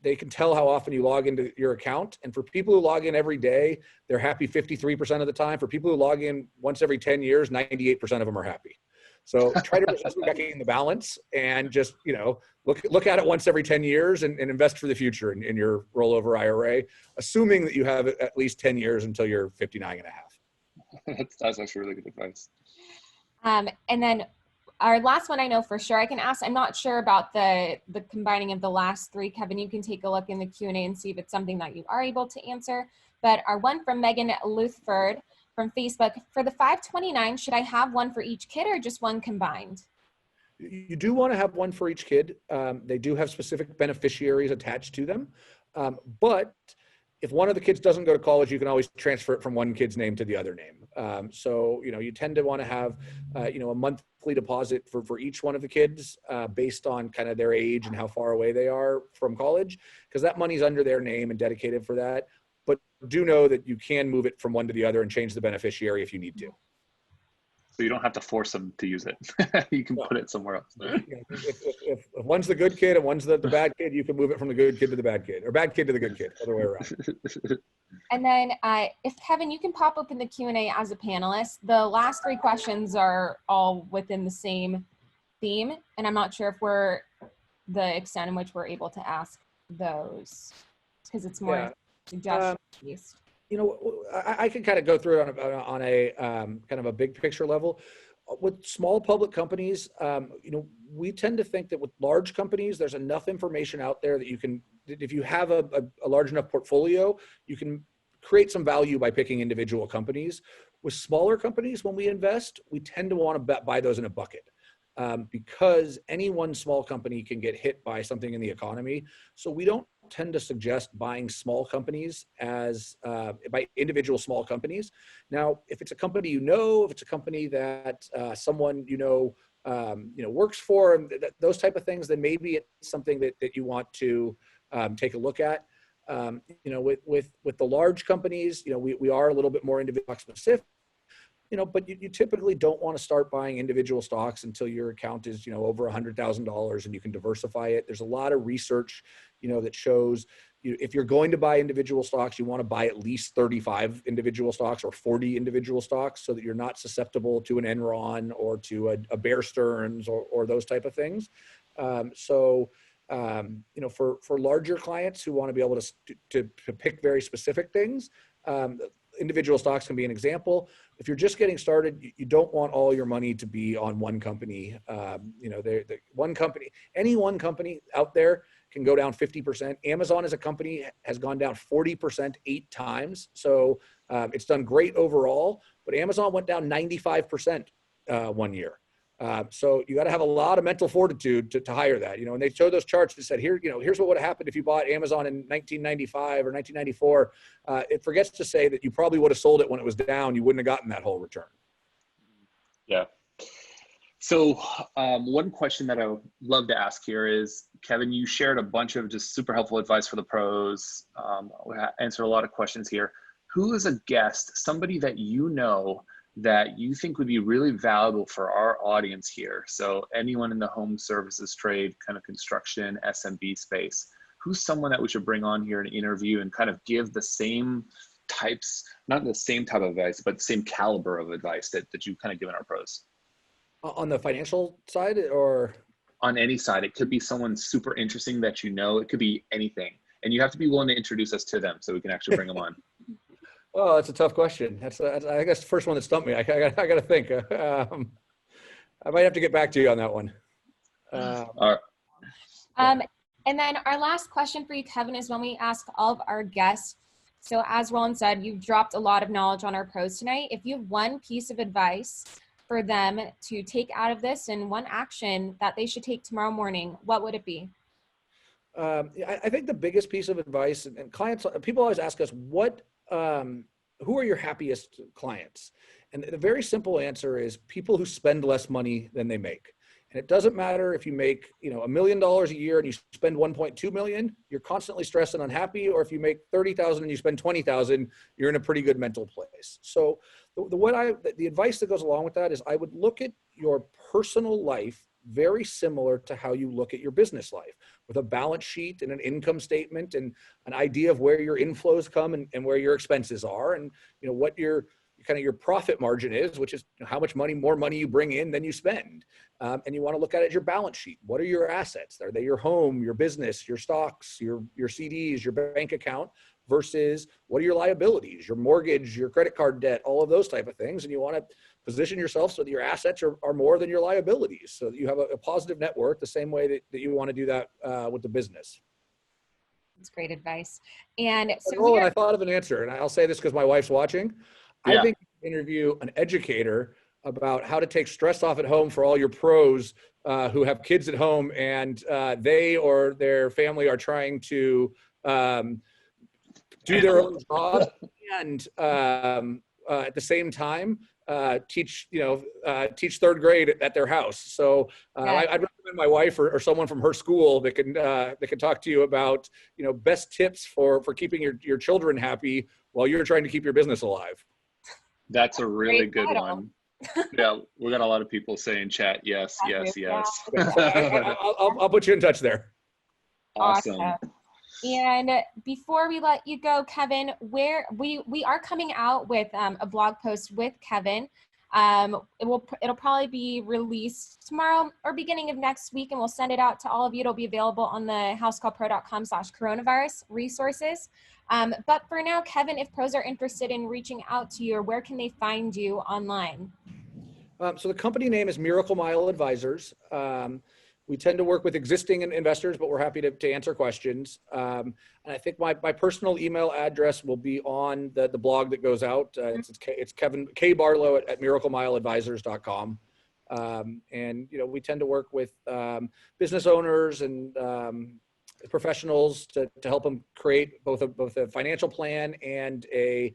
they can tell how often you log into your account. And for people who log in every day, they're happy 53% of the time. For people who log in once every 10 years, 98% of them are happy. So try to resist checking the balance and just, look at it once every 10 years and invest for the future in your rollover IRA, assuming that you have at least 10 years until you're 59 and a half. That's actually really good advice. And then our last one, I know for sure I can ask. I'm not sure about the combining of the last three. Kevin, you can take a look in the Q&A and see if it's something that you are able to answer. But our one from Megan Luthford from Facebook, for the 529, should I have one for each kid or just one combined? You do want to have one for each kid. They do have specific beneficiaries attached to them. But if one of the kids doesn't go to college, you can always transfer it from one kid's name to the other name. So, you tend to want to have, a monthly deposit for each one of the kids based on kind of their age and how far away they are from college, because that money's under their name and dedicated for that. But do know that you can move it from one to the other and change the beneficiary if you need to. So you don't have to force them to use it. You can put it somewhere else. If one's the good kid and one's the bad kid, you can move it from the good kid to the bad kid, or bad kid to the good kid, other way around. And then if Kevin, you can pop open the Q&A as a panelist. The last three questions are all within the same theme, and I'm not sure if we're the extent in which we're able to ask those, because it's more suggestion based. I can kind of go through it on a kind of a big picture level. With small public companies, we tend to think that with large companies, there's enough information out there that you can, if you have a large enough portfolio, you can create some value by picking individual companies. With smaller companies, when we invest, we tend to want to buy those in a bucket. Because any one small company can get hit by something in the economy. So we don't tend to suggest buying small companies as by individual small companies. Now, if it's a company if it's a company that someone works for, and those type of things, then maybe it's something that you want to take a look at. With the large companies, we are a little bit more individual specific. But you typically don't want to start buying individual stocks until your account is, over $100,000 and you can diversify it. There's a lot of research, that shows if you're going to buy individual stocks, you want to buy at least 35 individual stocks or 40 individual stocks so that you're not susceptible to an Enron or to a Bear Stearns or those type of things. For larger clients who want to be able to pick very specific things, individual stocks can be an example. If you're just getting started, you don't want all your money to be on one company. Any one company out there can go down 50%. Amazon as a company has gone down 40% 8 times. So it's done great overall, but Amazon went down 95% 1 year. So you got to have a lot of mental fortitude to hire that, and they showed those charts that said, here's what would have happened if you bought Amazon in 1995 or 1994. It forgets to say that you probably would have sold it when it was down. You wouldn't have gotten that whole return. Yeah. So one question that I would love to ask here is, Kevin, you shared a bunch of just super helpful advice for the pros. We answered a lot of questions here. Who is a guest, somebody that that you think would be really valuable for our audience here? So anyone in the home services trade, kind of construction, SMB space, who's someone that we should bring on here and interview and kind of give the same types, not the same type of advice, but the same caliber of advice that you've kind of given our pros? On the financial side or? On any side. It could be someone super interesting that it could be anything. And you have to be willing to introduce us to them so we can actually bring them on. Oh, that's a tough question. That's I guess the first one that stumped me. I got to think. I might have to get back to you on that one. All right. And then our last question for you, Kevin, is when we ask all of our guests. So as Roland said, you've dropped a lot of knowledge on our pros tonight. If you have one piece of advice for them to take out of this and one action that they should take tomorrow morning, what would it be? I think the biggest piece of advice, and people always ask us, who are your happiest clients? And the very simple answer is people who spend less money than they make. And it doesn't matter if you make, $1 million a year and you spend 1.2 million, you're constantly stressed and unhappy, or if you make 30,000 and you spend 20,000, you're in a pretty good mental place. So the advice that goes along with that is I would look at your personal life very similar to how you look at your business life, with a balance sheet and an income statement and an idea of where your inflows come and where your expenses are, and what your profit margin is, which is how much more money you bring in than you spend. And you want to look at it as your balance sheet. What are your assets? Are they your home, your business, your stocks, your CDs, your bank account, versus what are your liabilities, your mortgage, your credit card debt, all of those type of things. And you want to position yourself so that your assets are more than your liabilities, so that you have a positive net worth, the same way that you want to do that with the business. That's great advice. And so and I thought of an answer, and I'll say this because my wife's watching. Yeah. I think you can interview an educator about how to take stress off at home for all your pros who have kids at home, and they or their family are trying to do their own job and at the same time teach third grade at their house. So I'd recommend my wife or someone from her school that can talk to you about best tips for keeping your children happy while you're trying to keep your business alive. That's a really good one. Yeah, we got a lot of people saying chat. Yes. I'll put you in touch there. Awesome. And before we let you go, Kevin, where we are coming out with a blog post with Kevin. It'll probably be released tomorrow or beginning of next week, and we'll send it out to all of you. It'll be available on the housecallpro.com/coronavirus resources. But for now, Kevin, if pros are interested in reaching out to you, or where can they find you online? So the company name is Miracle Mile Advisors. We tend to work with existing investors, but we're happy to answer questions. And I think my personal email address will be on the blog that goes out. It's Kevin K. Barlow at miraclemileadvisors.com. And we tend to work with business owners and professionals to help them create both a financial plan and a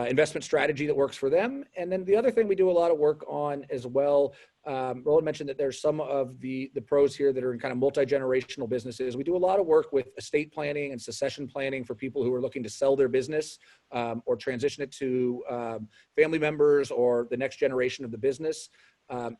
investment strategy that works for them. And then the other thing we do a lot of work on as well, Roland mentioned that there's some of the pros here that are in kind of multi-generational businesses. We do a lot of work with estate planning and succession planning for people who are looking to sell their business or transition it to family members or the next generation of the business.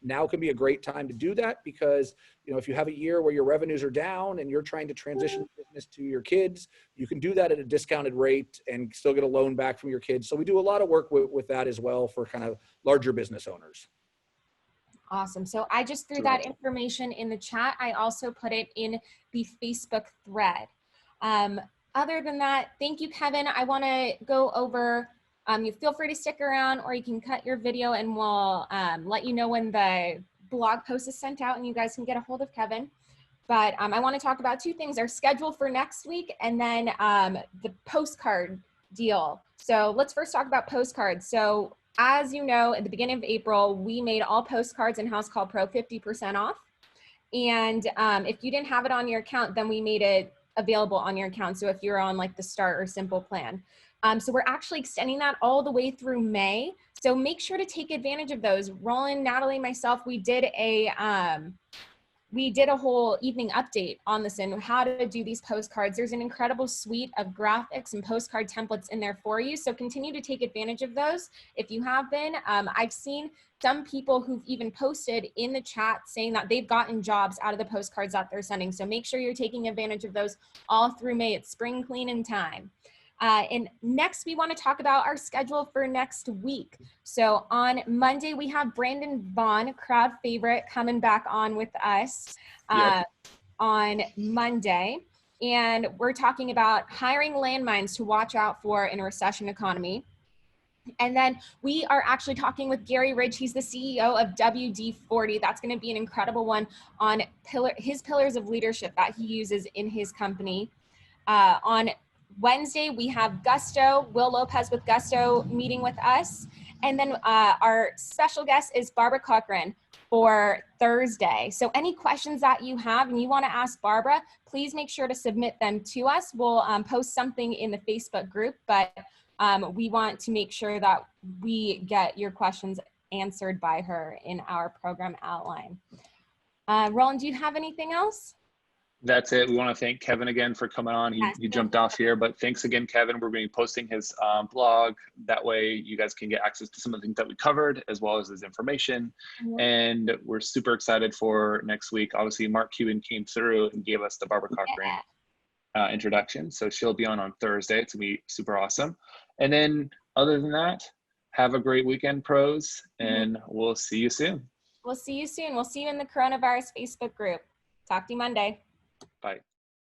Now can be a great time to do that, because if you have a year where your revenues are down and you're trying to transition the business to your kids, you can do that at a discounted rate and still get a loan back from your kids. So we do a lot of work with that as well for kind of larger business owners. Awesome. So I just threw that information in the chat. I also put it in the Facebook thread. Other than that, thank you, Kevin. I want to go over, you feel free to stick around, or you can cut your video and we'll let you know when the blog post is sent out and you guys can get a hold of Kevin. But I want to talk about two things: our schedule for next week, and then the postcard deal. So let's first talk about postcards. So as you know, at the beginning of April, we made all postcards in Housecall Pro 50% off. And if you didn't have it on your account, then we made it available on your account. So if you're on like the Start or Simple plan. So we're actually extending that all the way through May. So make sure to take advantage of those. Roland, Natalie, myself, we did a whole evening update on this and how to do these postcards. There's an incredible suite of graphics and postcard templates in there for you. So continue to take advantage of those if you have been. I've seen some people who've even posted in the chat saying that they've gotten jobs out of the postcards that they're sending. So make sure you're taking advantage of those all through May. It's spring cleaning time. And next, we want to talk about our schedule for next week. So on Monday, we have Brandon Vaughn, crowd favorite, coming back on with us on Monday. And we're talking about hiring landmines to watch out for in a recession economy. And then we are actually talking with Gary Ridge. He's the CEO of WD-40. That's going to be an incredible one on his pillars of leadership that he uses in his company. On Wednesday, we have Gusto, Will Lopez with Gusto meeting with us. And then our special guest is Barbara Cochran for Thursday. So any questions that you have and you want to ask Barbara, please make sure to submit them to us. We'll post something in the Facebook group, but we want to make sure that we get your questions answered by her in our program outline. Roland, do you have anything else? That's it. We want to thank Kevin again for coming on. He, Yes, he jumped off here, but thanks again, Kevin. We're going to be posting his blog. That way you guys can get access to some of the things that we covered, as well as his information. And we're super excited for next week. Obviously, Mark Cuban came through and gave us the Barbara Cochran introduction. So she'll be on Thursday. It's going to be super awesome. And then other than that, have a great weekend, pros, and we'll see you soon. We'll see you soon. We'll see you in the coronavirus Facebook group. Talk to you Monday. Bye.